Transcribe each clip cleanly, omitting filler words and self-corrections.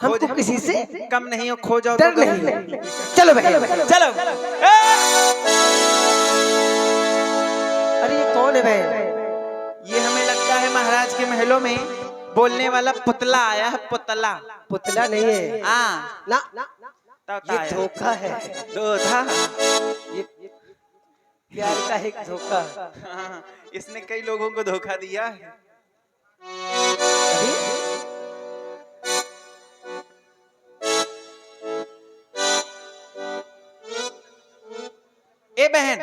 हमको किसी से कम नहीं हो, खो जाओ डर तो नहीं। चलो बहन चलो। अरे ये कौन है बहन? ये हमें लगता है महाराज के महलों में बोलने वाला पुतला आया है। पुतला पुतला नहीं है। हाँ ना तब ये आया। धोखा है। धोखा। ये प्यार का एक धोखा। हाँ, इसने कई लोगों को धोखा दिया है। अरे ए बहन,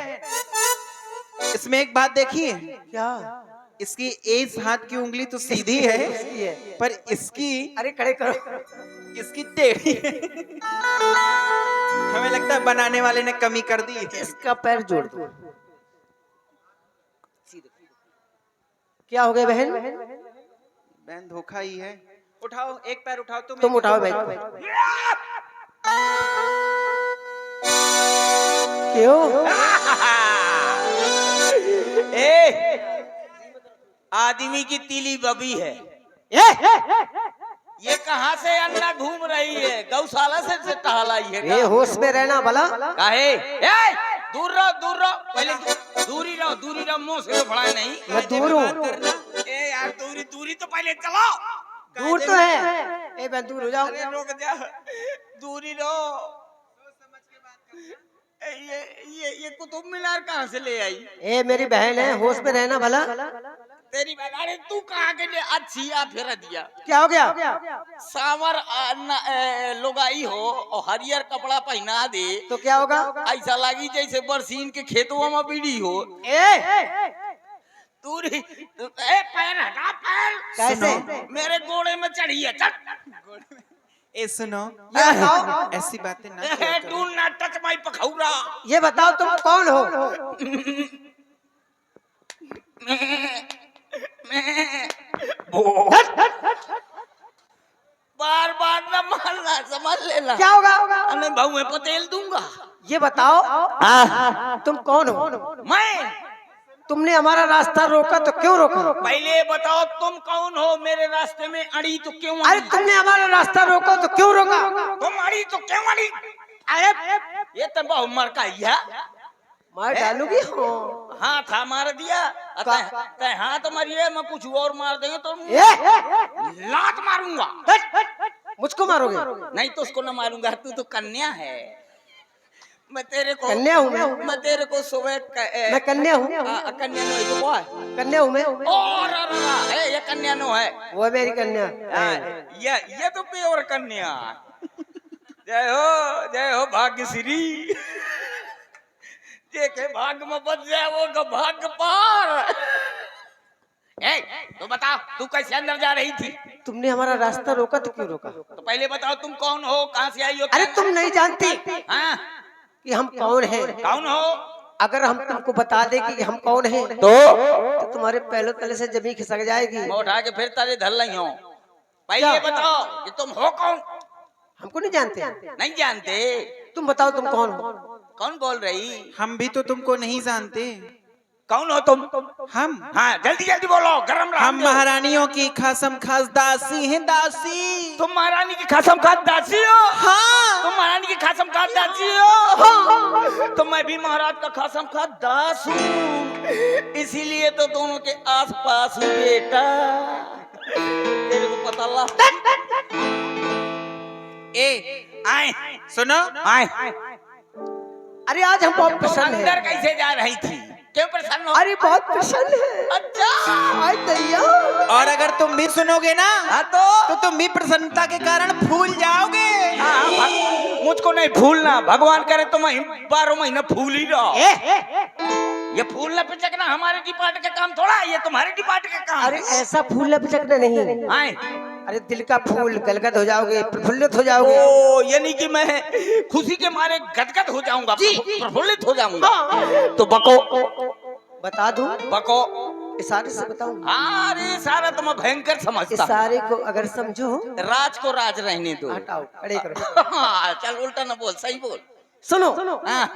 इसमें एक बात देखिए, क्या? इसकी इस हाथ की उंगली तो सीधी है, इसकी है। पर इसकी अरे खड़े करो। इसकी टेढ़ी है। हमें लगता है बनाने वाले ने कमी कर दी है। इसका पैर जोड़ दो। क्या हो गया बहन? बहन धोखा ही है। उठाओ, एक पैर उठाओ। तुम उठाओ भाई। क्यों? ए, आदमी की तीली बबी है। ये कहाँ से अन्ना घूम रही है? गौशाला से टहलाई है। ये होश में रहना भला। काहे? दूर रहो, दूर रहो। पहले दूरी रहो, दूरी रहो। मुंह से तो फड़ा नहीं। मैं दूर हूँ। ए यार, दूरी दूरी तो पहले चलो। दूर तो है। ए बहन दूर हो जाओ। अरे रुक जा, दूरी रहो। ये कुतुब मीनार कहाँ से ले आई? ए मेरी बहन है, होश में रहना भला। तेरी बहन। अरे तू कहाँ के लिए अच्छी या फिर दिया? क्या हो गया? सावर लोगाई हो और हरियर कपड़ा पहना दे तो क्या होगा? ऐसा लगी जैसे बरसीन के खेतों में बीड़ी हो। दूरी। पैर हटा, पैर। कैसे? मेरे घोड़े में चढ़ी है। चल। ए सुनो, ये बताओ। ऐसी बातें ना किया करो। डू नॉट टच माय पखौरा। ये बताओ तुम कौन हो? बार बार न मारना, समझ लेना। क्या होगा? अरे भाऊ मैं पतेल दूंगा। ये बताओ तुम कौन हो? मैं। तुमने हमारा रास्ता रोका तो क्यों रोका? पहले बताओ तुम कौन हो? मेरे रास्ते में अड़ी तो क्यों अरे अड़ी? तुमने हमारा रास्ता रोका तो क्यों रोका? तुम अड़ी तो क्यों अड़ी? अरे ये तो बहु मर का है। मार डालूगी। हाँ था मार दिया। ते हाँ तो मारिए, मैं कुछ और मार देंगे तो लात मारूंगा। मुझको मारोगे? नहीं तो उसको न मारूंगा। तू तो कन्या है। मैं तेरे को कन्या हूँ मैं तेरे को सुबह मैं कन्या हूँ। कन्या नो है तो वो है। कन्या हूँ मैं। और ये कन्या नो है। वो मेरी कन्या। ये तो प्योर कन्या। जय हो भाग्यश्री। जे के भाग्य में बच जाए वो का भाग्य पार। तो बता, तू कैसे अंदर जा रही थी? तुमने हमारा रास्ता रोका तो क्यों रोका? तो पहले बताओ तुम कौन हो, कहाँ से आई हो? अरे तुम नहीं जानती हाँ? कि हम कौन हैं? कौन हो? अगर हम तुमको बता दे कि हम कौन हैं तो तुम्हारे पहले तले से जमीन खिसक जाएगी। मैं उठा के फिर तारे धर लाई हूँ। पहले बताओ कि तुम हो कौन? हमको नहीं जानते? नहीं जानते? तुम बताओ तुम कौन हो? कौन बोल रही? हम भी तो तुमको नहीं जानते। कौन हो तुम? हम हाँ जल्दी जल्दी बोलो, गरम रहो। हम महारानियों की खासम खास दासी हैं। दासी। तुम महारानी की खासम खास दासी हो? हाँ। तुम महारानी की खासम खास दासी हो? हाँ। तो मैं भी महाराज का खासम खास दास हूँ, इसीलिए तो दोनों के आस पास हूँ बेटा। तेरे को पता ला। ए आए सुनो, आए। अरे आज हम बहुत प्रसन्न अंदर हैं। कैसे जा रही थी? क्यों प्रसन्न हो? अरे बहुत प्रसन्न है। अच्छा। आज दैया। और अगर तुम भी सुनोगे ना हाँ तो तुम भी प्रसन्नता के कारण फूल जाओगे। मुझको नहीं फूलना, भगवान करे तो मैं 12 महीना फूल ही रहा। ये फूलना पिचकना हमारे डिपार्ट का काम थोड़ा, ये तुम्हारे डिपार्ट का काम। अरे ऐसा फूल पिचकना नहीं। आए। अरे दिल का फूल गलगद हो जाओगे, प्रफुल्लित हो जाओगे। ओ यानी कि मैं खुशी के मारे गदगद हो जाऊंगा, प्रफुल्लित हो जाऊंगा। तो बको बता दूं? बको इशारे से बताऊं? अरे सारा तो मैं भयंकर समझता हूं। इशारे को अगर समझो। राज को राज रहने दो। हटाओ, खड़े करो। हाँ, चल उल्टा ना बोल, सही बोल। सुनो हाँ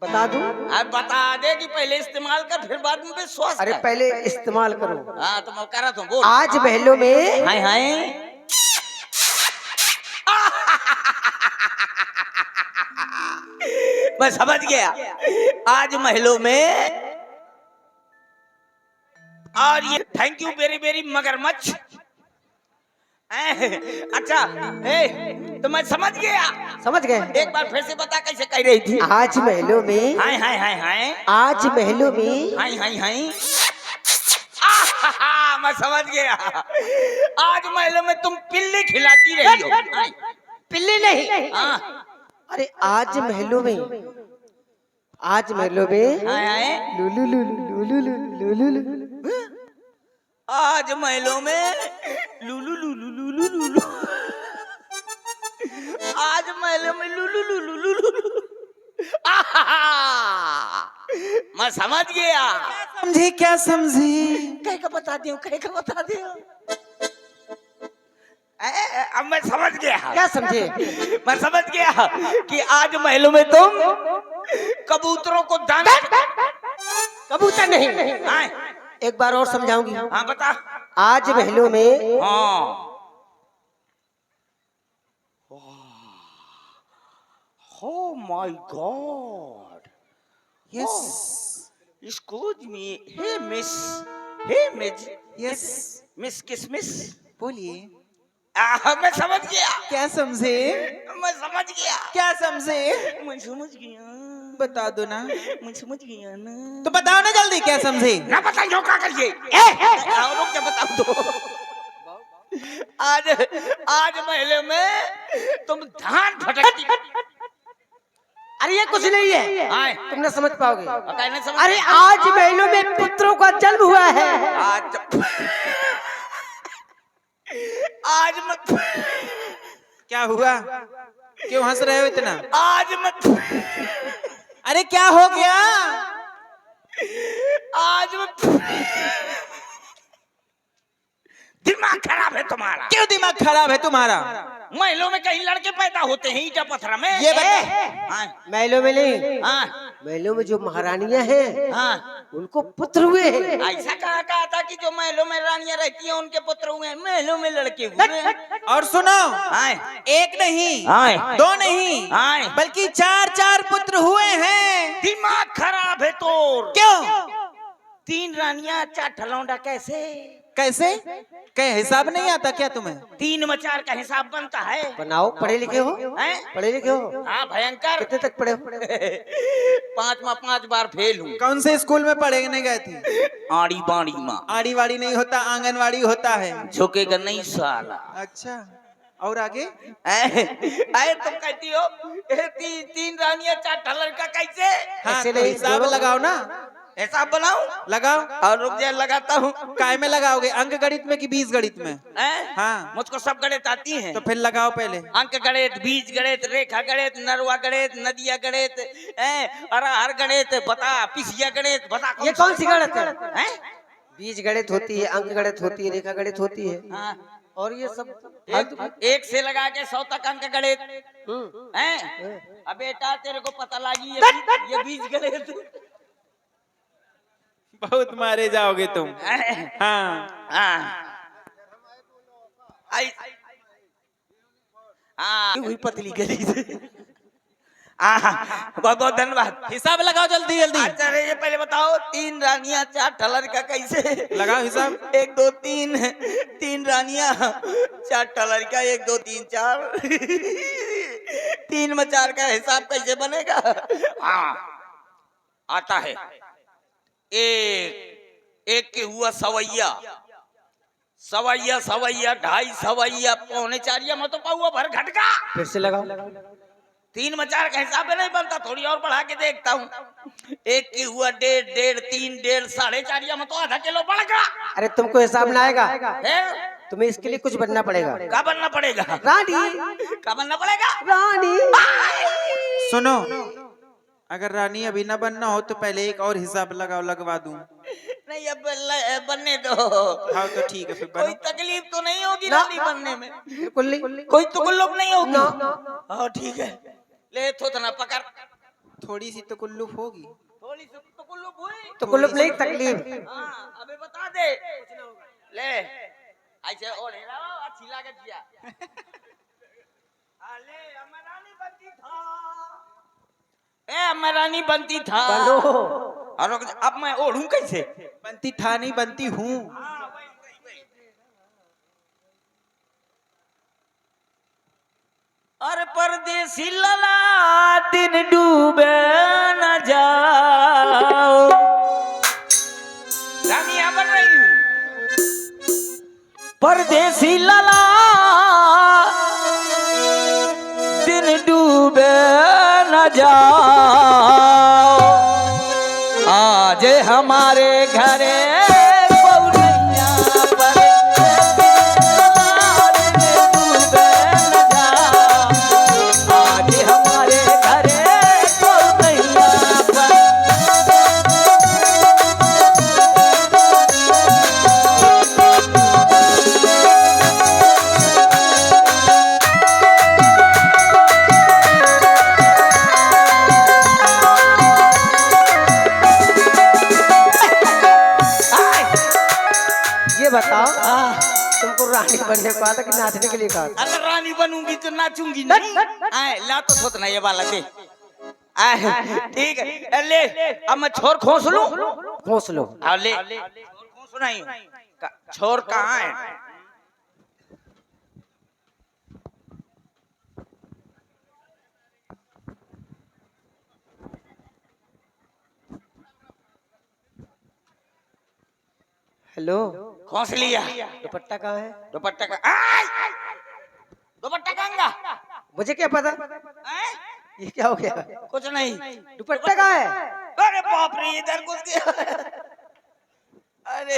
बता दूं? अब बता दे कि पहले इस्तेमाल कर फिर बाद में विश्वास अरे कर। पहले इस्तेमाल करो। हाँ तो मैं कर रहा था, बोल। आज महलों में हाय हाय मैं समझ गया। आज महलों में, और ये थैंक यू वेरी वेरी मगरमच्छ। अच्छा, तो मैं समझ गया। समझ गए? एक बार फिर से बता कैसे कह रही थी? आज महलों में, हाय हाय हाय हाय, आज महलों में, हाय हाय हाय, मैं समझ गया। आज महलों में तुम पिल्ली खिलाती रही हो। हाय, पिल्ली नहीं, हाँ, अरे आज महलों में, आज महलों में हाय हाय, लुलु लुलु लुलु लुलु लुलु। आज महलों में लुलु लुलु लुलु लुलु, आज महलों में लुलु लुलु लुलु। मैं समझ गया। समझी क्या समझी? कह के बता दियो, कह के बता दियो। अब मैं समझ गया। क्या समझे? मैं समझ गया कि आज महलों में तुम कबूतरों को दाना। कबूतर नहीं, हाँ, एक बार और समझाऊंगी। हाँ बता। आज महलों में, हाँ, Oh my God! Yes Excuse me, hey miss, hey miss, yes, miss किस मिस? बोलिए। मैं समझ गया। क्या समझे? मैं समझ गया। क्या समझे? मैं समझ गया। बता दो ना। मैं समझ गया ना। तो बताओ ना जल्दी, क्या समझे? ना बताइए क्या करिए? रुक जा, बताओ तो। आज आज महल में तुम धान फटकती। अरे ये कुछ नहीं है, आए, तुम न समझ पाओगे। कहने समझ। अरे आज महलों में पुत्रों का जन्म हुआ है। आज आज मैं, क्या हुआ? क्यों हंस रहे हो इतना? आज मैं, अरे क्या हो गया? आज मैं, दिमाग खराब है तुम्हारा। क्यों दिमाग खराब है तुम्हारा? महलों में कहीं लड़के पैदा होते हैं ईटा पत्थर में। ये बता। हाँ, महलों में नहीं, हाँ, महलों में जो महारानियां हैं, हाँ। उनको पुत्र हुए हैं। ऐसा कहा था कि जो महलों में रानियां रहती हैं उनके पुत्र हुए हैं, महलों में लड़के हुए हैं। और सुनो, हाँ, एक नहीं, हाँ, दो नहीं, हाँ। बल्कि चार चार पुत्र हुए हैं। दिमाग खराब है तोर। क्यों? 3 रानियां 4 ठलौंडा कैसे? कैसे? क्या हिसाब नहीं आता क्या तुम्हें? 3 में 4 का हिसाब बनता है। बनाओ, पढ़े लिखे हो? हैं? पढ़े लिखे हो? हाँ, भयंकर। कितने तक पढ़े हो? 5 में 5 बार फेल हूँ। कौन से स्कूल में पढ़े नहीं गए थे? आड़ी बाड़ी माँ। आड़ी वाड़ी नहीं होता, आंगनवाड़ी होता है। झुकेगा नहीं साला। अच्छा, और आगे? आए तुम कहती हो 3 रानियां 4 ठलर का कैसे? हाँ, ऐसे तो नहीं, हिसाब दोनों- लगाओ ना। हिसाब बनाऊं? लगाओ। और रुक जा, लगाता हूँ। काय में लगाओगे? अंक गणित में कि बीज गणित में? हाँ। मुझको सब गणित आती है। तो फिर लगाओ पहले। अंक गणित, बीज गणित, रेखा गणित, नरवा गणित, नदिया गणित, अरहर गणित, बता पिसिया गणित, बता ये कौन सी गणित है? हैं? बीज गणित होती है, अंक गणित होती है, रेखा गणित होती है, हाँ। और ये सब एक से लगा के 100 तक अंक गणित हैं। अब बेटा तेरे को पता लगी ये बीज गणित। बहुत मारे जाओगे तुम। हाँ। हुई पतली गली बहुत बहुत धन्यवाद। हिसाब लगाओ जल्दी जल्दी। अच्छा रे, ये पहले बताओ 3 रानियां 4 ठलर का कैसे? लगाओ हिसाब। 1 2 3 रानियां 4 ठलर का, 1 2 3 4 3 में 4 का हिसाब कैसे बनेगा? हाँ, आता है। एक के हुआ सवैया, सवैया सवैया, 2.5 सवैया, 3.25 में तो पाऊआ भर घटका। फिर से लगाओ। 3 में 4 का हिसाब नहीं बनता, थोड़ी और बढ़ा के देखता हूँ। 1 की हुआ 1.5, 3, 1.5, 4.5 में तो आधा किलो बढ़ गया। अरे तुमको हिसाब ना आएगा, फिर तुम्हें इसके लिए कुछ बनना पड़ेगा। क्या बनना पड़ेगा? रानी, क्या बनना पड़ेगा? रानी। सुनो, अगर रानी अभी ना बनना हो तो पहले एक और हिसाब लगाओ, लगवा दूं। नहीं, अब बनने दो। हाँ तो ठीक है, फिर कोई बनो। तकलीफ तो नहीं होगी ना। रानी बनने में? बिल्कुल नहीं। कोई तुकुल्लुक नहीं होगी? ना। हाँ ठीक है, ले थोतना पकड़। थोड़ी सी तो कुल्लू होगी। थोड़ी सी तुकुल्लुक हुई तो कुल्लुप नहीं, तकलीफ। हाँ, अबे बता दे। ले ऐसे ओढ़े रहो, अच्छी लागत किया। हाँ, ले अब मैं रानी बनती था बनो। और अब मैं ओढ़ूं कैसे? बनती था नहीं बनती हूँ। अरे परदेसी लला दिन डूबे न जाओ। रानी यहाँ बन रही हूँ। परदेसी लला दिन डूबे न जाओ। आज हमारे घरे बउरैया परदेसी लला दिन डूबे न जाओ। आज हमारे घरे बउरैया ये बताओ तुमको रानी बनने को आता कि नाचने के लिए कहा था? अगर रानी बनूंगी तो नाचूंगी नहीं। आए ला तो सोचना ये वाला दे। आए ठीक है ले अब मैं छोर खोस लूं। खोस लो। अब ले खोस नहीं छोर कहाँ है? हेलो, खोस लिया। दुपट्टा कहाँ है? दुपट्टा का आय! दुपट्टा कहाँ? मुझे क्या पता, आय! ये क्या हो गया? कुछ नहीं। दुपट्टा कहाँ है? अरे बाप रे इधर घुस गया। अरे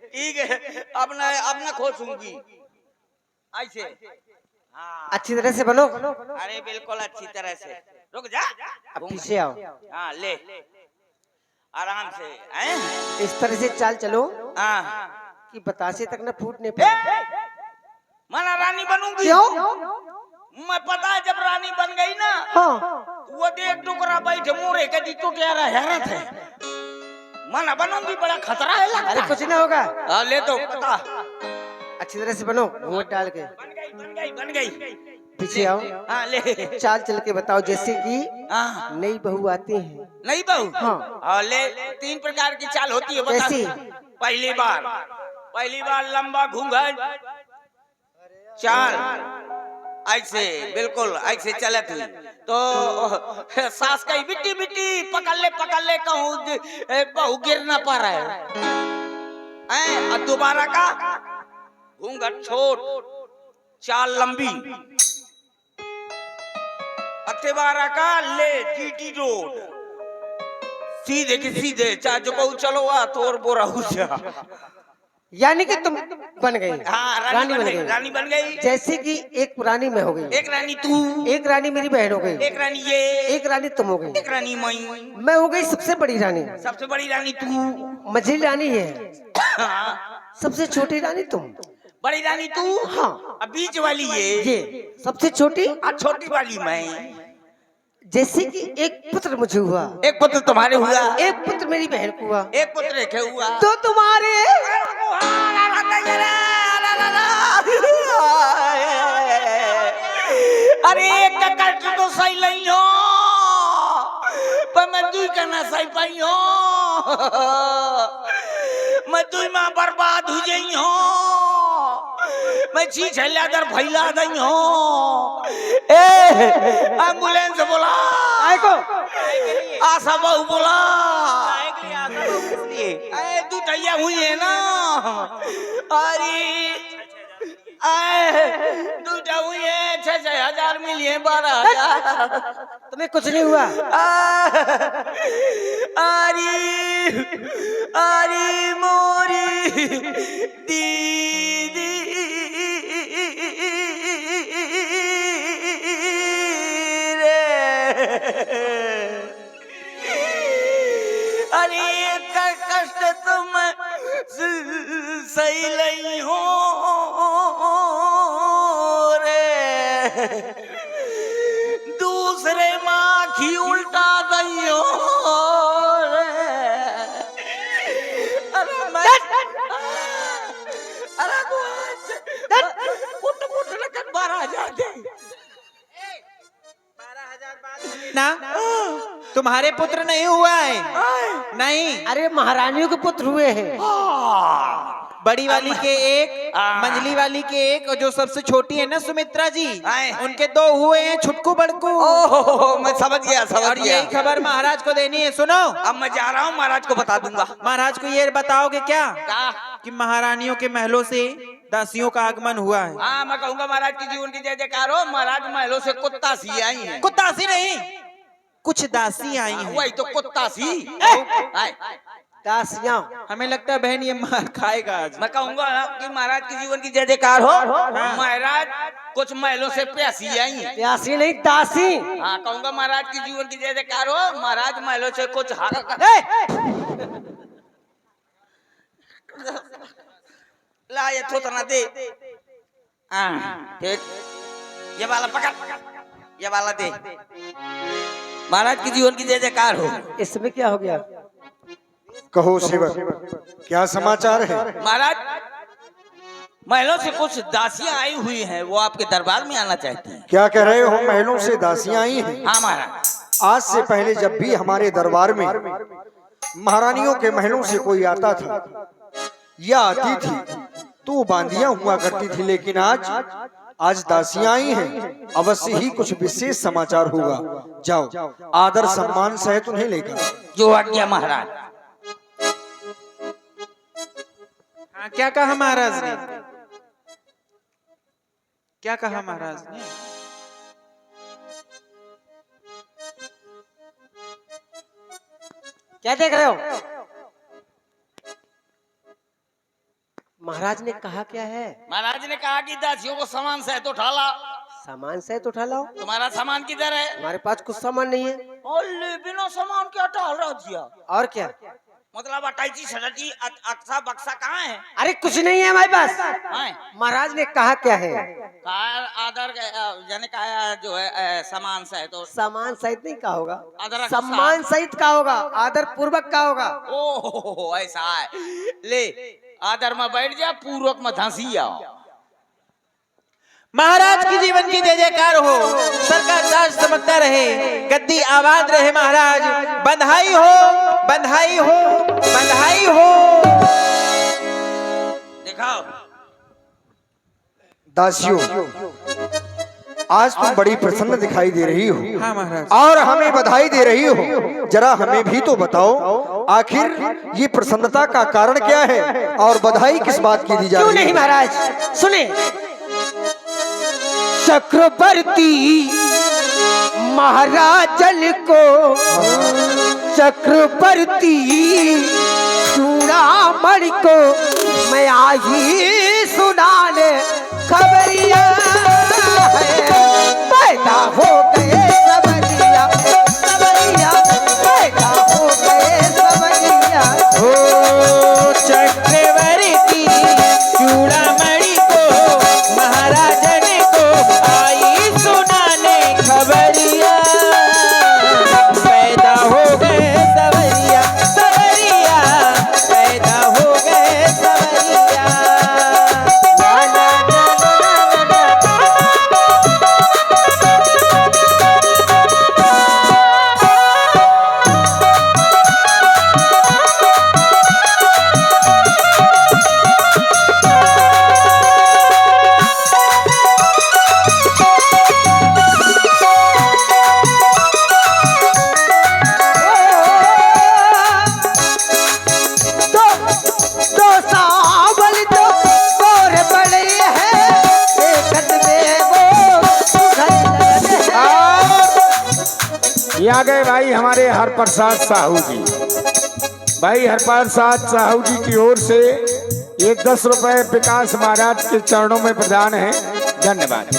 ठीक है अपना खोसूंगी ऐसे। हाँ अच्छी तरह से बनो। अरे बिल्कुल अच्छी तरह से। रुक जा अब पीछे आओ। हाँ ले आराम से हैं? इस तरह से चाल चलो हाँ कि बतासे तक न फूटने पाए। मना रानी बनूंगी। क्यों? मैं पता है जब रानी बन गई ना हाँ, वो देख टुकड़ा बैठे मोरे के दी तो क्या हैरत है। मना बनूंगी बड़ा खतरा है लगता अरे है। कुछ ना होगा। हाँ ले तो पता। अच्छी तरह से बनो, घूंघट डाल के। बन गई। पीछे आओ। हाँ ले चाल चल के बताओ, जैसे कि हाँ नई बहू आती है। नहीं बहू। हाँ। और ले 3 प्रकार की चाल होती है बता। कैसी? पहली बार लंबा घूंघट चाल ऐसे बिल्कुल ऐसे चलत हुई तो सास कही बिट्टी बिट्टी पकड़ ले कहूँ बहू गिर ना पा रहा है। और दोबारा का घूंघट छोट चाल लंबी। अट्ठेबारा का ले जीटी रोड सीधे के सीधे चाहे जो कहूँ चलो आ तोर बोरा हुआ। यानी कि तुम बन गई। हाँ रानी बन गई। रानी बन गई। जैसे कि एक रानी मैं हो गई, एक रानी तू, एक रानी मेरी बहन हो गई, एक रानी ये, एक रानी तुम हो गई, एक रानी मैं हो गई सबसे बड़ी रानी। सबसे बड़ी रानी तू। मझली रानी है, हाँ। सबसे छोटी रानी तुम। बड़ी रानी तू। हाँ। अब बीच वाली ये सबसे छोटी और छोटी वाली मैं। जैसे कि एक पुत्र मुझे हुआ, एक पुत्र तुम्हारे हुआ, एक पुत्र मेरी बहन को हुआ, एक पुत्र रेखे हुआ तो तुम्हारे अरे एक का कष्ट तो सही नहीं हो पर मैं दुई करना सही पाई हो। मैं दुई माँ बर्बाद हो गई हो। मैं चीज हल्लादर फैला दी हो। एम्बुलेंस बोला आए को आशा बहू बोला दूटैया हुई है ना। अरे दूटा हुई है 6,000 मिलिए 12,000। तुम्हें कुछ नहीं हुआ। अरे अरे मोरी दीदी अरे कष्ट तुम सही नहीं हो रे। दूसरे माँ की उल्टा दई हो रे। अरे पुट लगन 12,000 दे। ना तुम्हारे पुत्र नहीं हुआ है। नहीं, अरे महारानियों के पुत्र हुए हैं। बड़ी वाली के एक, मंजली वाली के एक, और जो सबसे छोटी है ना सुमित्रा जी, उनके 2 हुए हैं, छुटकू बड़कू। ओह, मैं समझ गया, समझ और गया। यही खबर महाराज को देनी है। सुनो, अब मैं जा रहा हूँ, महाराज को बता दूंगा। महाराज को ये बताओगे क्या क्या? कि महारानियों के महलों से दासियों का आगमन हुआ है। हाँ, मैं कहूंगा महाराज की जीवन की जय जयकार हो। महाराज महलों से कुत्ता सी आई है। कुत्तासी नहीं, कुछ दासी आई हैं। वही तो कुत्ता सी। दासियां। हमें लगता है बहन ये मार खाएगा आज। मैं कहूंगा कि महाराज की जीवन की जय जयकार हो। महाराज कुछ महलों से प्यासी आई हैं। प्यासी नहीं, दासी। हाँ, कहूंगा महाराज की जीवन की जय जयकार हो। महाराज महलों से कुछ ला ये थोतना दे। ठीक, ये वाला पकड़, ये वाला दे। महाराज की जीवन की जय जयकार हो। इसमें क्या हो गया? कहो सेवक, क्या समाचार है? महाराज, महलों से कुछ दासियां आई हुई हैं, वो आपके दरबार में आना चाहती हैं। क्या कह रहे हो? महलों से दासियां आई हैं? हाँ महाराज। आज से पहले जब भी हमारे दरबार में महारानियों के महलों से कोई आता था या आती थी तो बांदियां हुआ करती थी, लेकिन आज दासियां आई हैं। अवश्य ही कुछ विशेष समाचार होगा। जाओ, आदर सम्मान सहित उन्हें लेकर। जो आज्ञा महाराज। हाँ, क्या कहा महाराज ने? क्या कहा महाराज ने? क्या देख रहे हो? महाराज ने कहा क्या है? महाराज ने कहा कि दासियों को सामान सहित उठा ला। सामान सहित उठा लाओ। तुम्हारा सामान किधर है? हमारे पास कुछ सामान नहीं है। ओले, बिना सामान क्या टाल रहा जिया? और क्या? मतलब अटाइची सटाची अक्सा बक्सा कहाँ है? अरे कुछ नहीं है हमारे पास। हाँ? महाराज ने कहा क्या है? आदर यानी कहा जो है सामान सहित। तो सामान सहित नहीं कहा होगा, आदर सम्मान सहित का होगा, आदर पूर्वक का होगा। ओह, ऐसा है। ले, आदर में बैठ जा, पूर्वक में धंसी आओ। महाराज की जीवन की जय जयकार हो। सरकार ताज चमकता रहे, गद्दी आबाद रहे। महाराज बधाई हो, बधाई हो, बधाई हो। दिखाओ दासियों, आज तुम बड़ी प्रसन्न दिखाई दे रही हो। हाँ महाराज। और हमें बधाई दे रही हो। जरा हमें भी तो बताओ, आखिर ये प्रसन्नता का कारण क्या है और बधाई किस बात की दी जा क्यों रही है? नहीं महाराज, सुने। चक्रवर्ती महाराजन को चक्रवर्ती चूड़ामणि को मैं आई सुनाने खबरिया है। पैदा हो गए सबरिया, सबरिया पैदा हो गए सबरिया। ओ चक्रवर्ती चूड़ामणि को महाराजन को आई सुनाने खबरिया। पैदा हो गए सवरिया, सवरिया पैदा हो गए सवरिया। ये आ गए भाई हमारे हरप्रसाद साहू जी। भाई हरप्रसाद साहू जी की ओर से ये 10 रुपए विकास महाराज के चरणों में प्रदान है। धन्यवाद।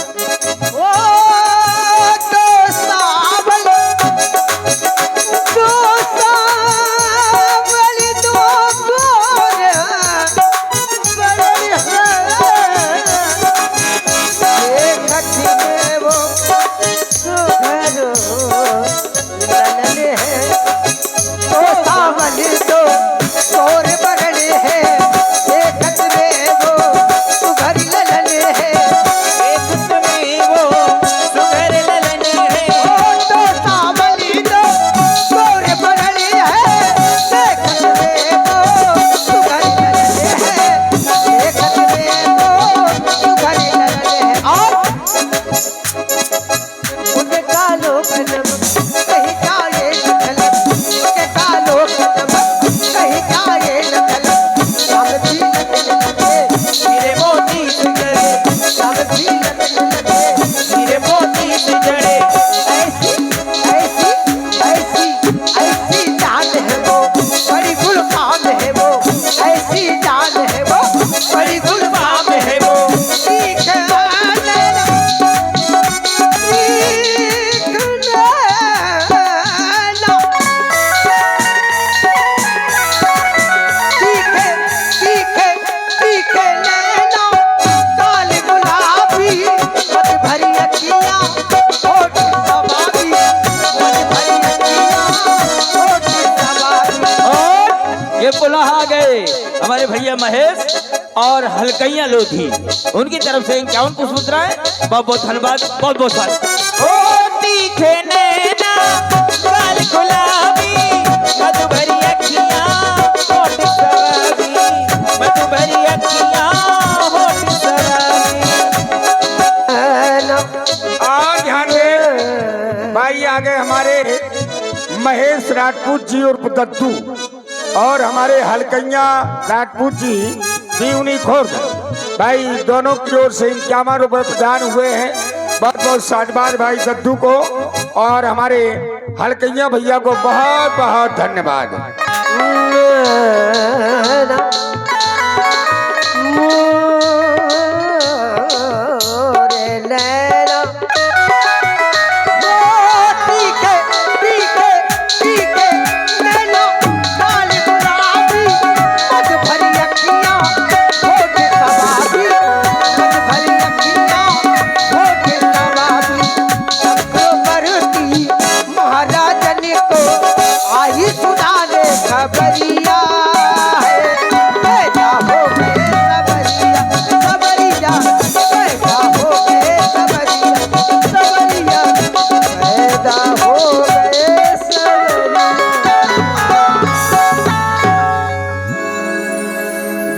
है हमारे भैया महेश और हलकैया लोधी उनकी तरफ से 51 पुष्प मुद्राएं। बहुत बहुत धन्यवाद, बहुत बहुत स्वागत। ओ तीखे नैना लाल गुलाबी मधुभरी अखियां होठ शराबी, मधुभरी अखियां होठ शराबी। और ध्यान दें भाई, आगे हमारे महेश राजपूत जी और दद्दू और हमारे हलकैया राजपूत जी भी उन्हीं खोर भाई, दोनों की ओर से 51 रुपए प्रदान हुए हैं। बहुत बहुत साधुवाद भाई दद्दू को और हमारे हलकैया भैया को बहुत बहुत धन्यवाद।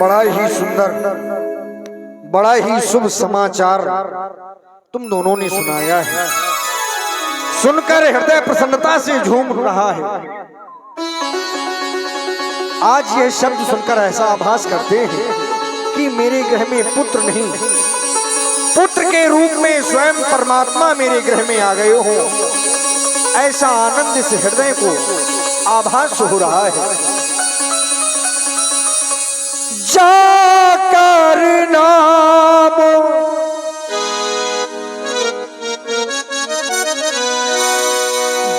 बड़ा ही सुंदर, बड़ा ही शुभ समाचार तुम दोनों ने सुनाया है। सुनकर हृदय प्रसन्नता से झूम रहा है। आज यह शब्द सुनकर ऐसा आभास करते हैं कि मेरे ग्रह में पुत्र नहीं, पुत्र के रूप में स्वयं परमात्मा मेरे ग्रह में आ गए हो। ऐसा आनंद इस हृदय को आभास हो रहा है। जाकर नाम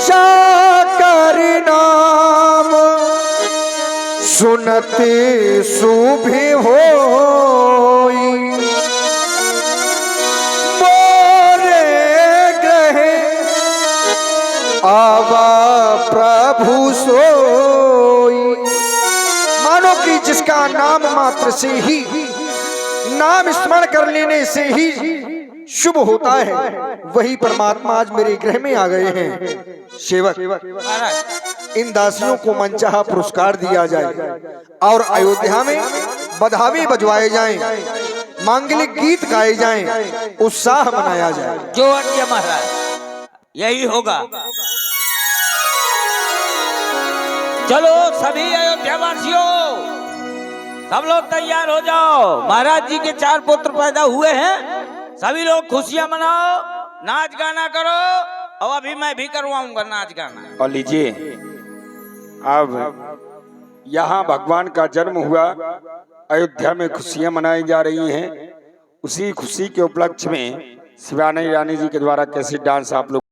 जाकर नाम सुनते शुभे होई, मोरे ग्रहे आवा प्रभु सोई। मानो कि जिसका नाम मात्र से ही, नाम स्मरण कर लेने से ही शुभ होता है, वही परमात्मा आज मेरे गृह में आ गए हैं। सेवक, इन दासियों को मनचाहा पुरस्कार दिया जाए और अयोध्या में बधावे बजवाए जाएं, मांगलिक गीत गाए जाएं, उत्साह मनाया जाए। जो आज्ञा महाराज, यही होगा। चलो सभी अयोध्या वासियों, सब लोग तैयार हो जाओ। महाराज जी के 4 पुत्र पैदा हुए हैं। सभी लोग खुशियां मनाओ, नाच गाना करो। और अभी मैं भी करवाऊंगा नाच गाना। और लीजिए, अब यहाँ भगवान का जन्म हुआ, अयोध्या में खुशियां मनाई जा रही हैं। उसी खुशी के उपलक्ष्य में शिवानी रानी जी के द्वारा कैसे डांस आप लोग